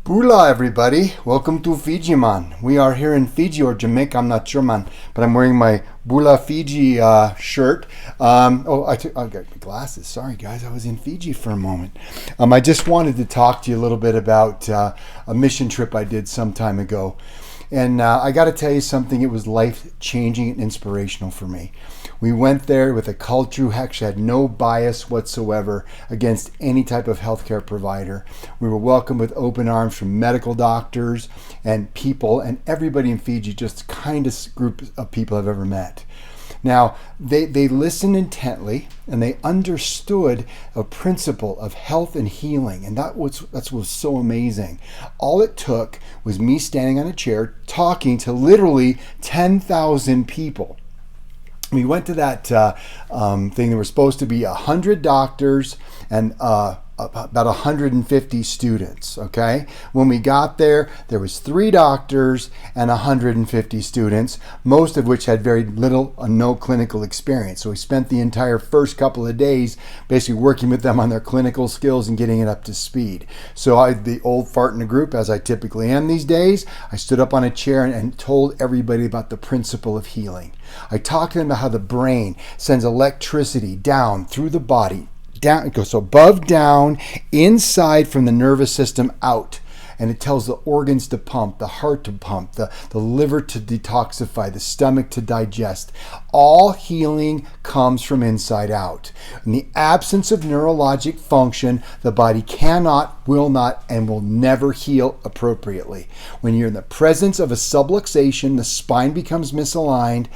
Bula, everybody. Welcome to Fiji, man. We are here in Fiji or Jamaica. I'm not sure, man. But I'm wearing my Bula Fiji shirt. I got my glasses. Sorry, guys. I was in Fiji for a moment. I just wanted to talk to you a little bit about a mission trip I did some time ago. And I got to tell you something. It was life-changing and inspirational for me. We went there with a culture who actually had no bias whatsoever against any type of healthcare provider. We were welcomed with open arms from medical doctors and people, and everybody in Fiji, just the kindest group of people I've ever met. Now, they listened intently and they understood a principle of health and healing, and that was so amazing. All it took was me standing on a chair talking to literally 10,000 people. We went to that thing. There were supposed to be 100 doctors and about 150 students, okay? When we got there, there was 3 doctors and 150 students, most of which had very little or no clinical experience. So we spent the entire first couple of days basically working with them on their clinical skills and getting it up to speed. So I, the old fart in the group, as I typically am these days, I stood up on a chair and told everybody about the principle of healing. I talked to them about how the brain sends electricity down through the body. Down, it goes above, down, inside from the nervous system out. And it tells the organs to pump, the heart to pump, the liver to detoxify, the stomach to digest. All healing comes from inside out. In the absence of neurologic function, the body cannot, will not, and will never heal appropriately. When you're in the presence of a subluxation, the spine becomes misaligned,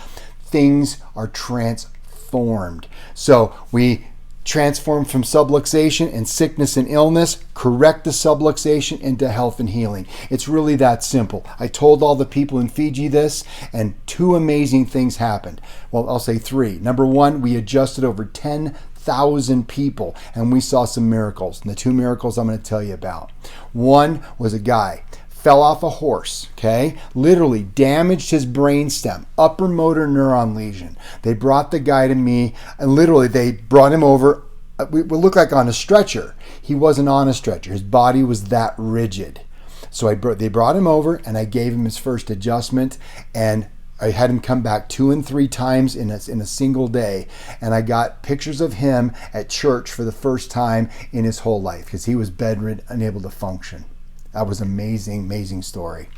things are transformed. So we transform from subluxation and sickness and illness, correct the subluxation into health and healing. It's really that simple. I told all the people in Fiji this, and 2 amazing things happened. Well, I'll say 3. Number 1, we adjusted over 10,000 people, and we saw some miracles. And the 2 miracles I'm going to tell you about. One was a guy fell off a horse, okay? Literally damaged his brainstem, upper motor neuron lesion. They brought the guy to me, and literally they brought him over. We looked like on a stretcher. He wasn't on a stretcher. His body was that rigid. So they brought him over, and I gave him his first adjustment, and I had him come back 2 and 3 times in a single day, and I got pictures of him at church for the first time in his whole life because he was bedridden, unable to function. That was an amazing story.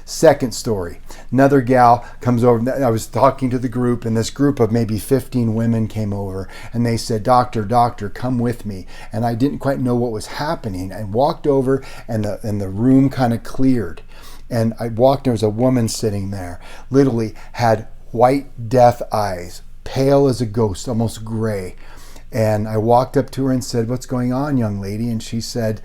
Second story, another gal comes over. I was talking to the group, and this group of maybe 15 women came over, and they said, doctor, come with me. And I didn't quite know what was happening. I walked over, and the room kind of cleared. And I walked, there was a woman sitting there, literally had white death eyes, pale as a ghost, almost gray. And I walked up to her and said, what's going on, young lady? And she said,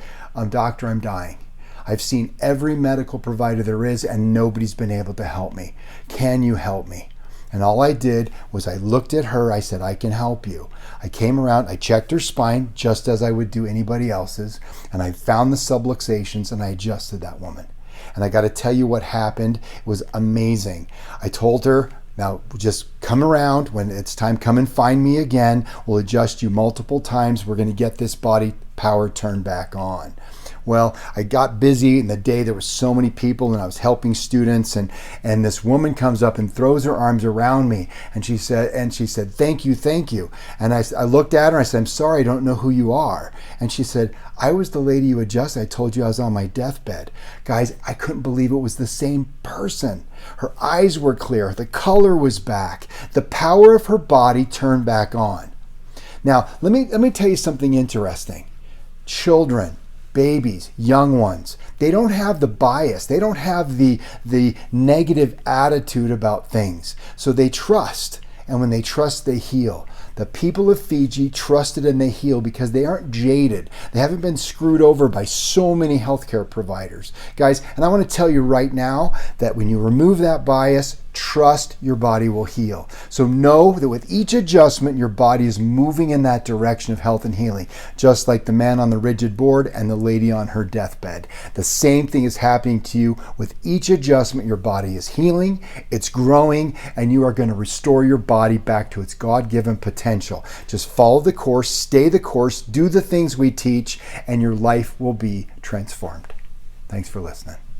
doctor, I'm dying. I've seen every medical provider there is, and nobody's been able to help me. Can you help me? And all I did was I looked at her. I said, I can help you. I came around, I checked her spine just as I would do anybody else's, and I found the subluxations, and I adjusted that woman. And I got to tell you what happened. It was amazing. I told her, now just come around. When it's time, come and find me again. We'll adjust you multiple times. We're going to get this body power turned back on. Well, I got busy in the day. There were so many people, and I was helping students, and this woman comes up and throws her arms around me, and she said, thank you. And I looked at her, and I said, I'm sorry, I don't know who you are. And she said, I was the lady you adjusted. I told you I was on my deathbed. Guys, I couldn't believe it was the same person. Her eyes were clear. The color was back. The power of her body turned back on. Now, let me tell you something interesting. Children, babies, young ones, they don't have the bias. They don't have the negative attitude about things. So they trust. And when they trust, they heal. The people of Fiji trusted and they heal because they aren't jaded. They haven't been screwed over by so many healthcare providers. Guys, and I want to tell you right now that when you remove that bias, trust your body will heal. So know that with each adjustment, your body is moving in that direction of health and healing, just like the man on the rigid board and the lady on her deathbed. The same thing is happening to you. With each adjustment, your body is healing, it's growing, and you are going to restore your body back to its God-given potential. Just follow the course, stay the course, do the things we teach, and your life will be transformed. Thanks for listening.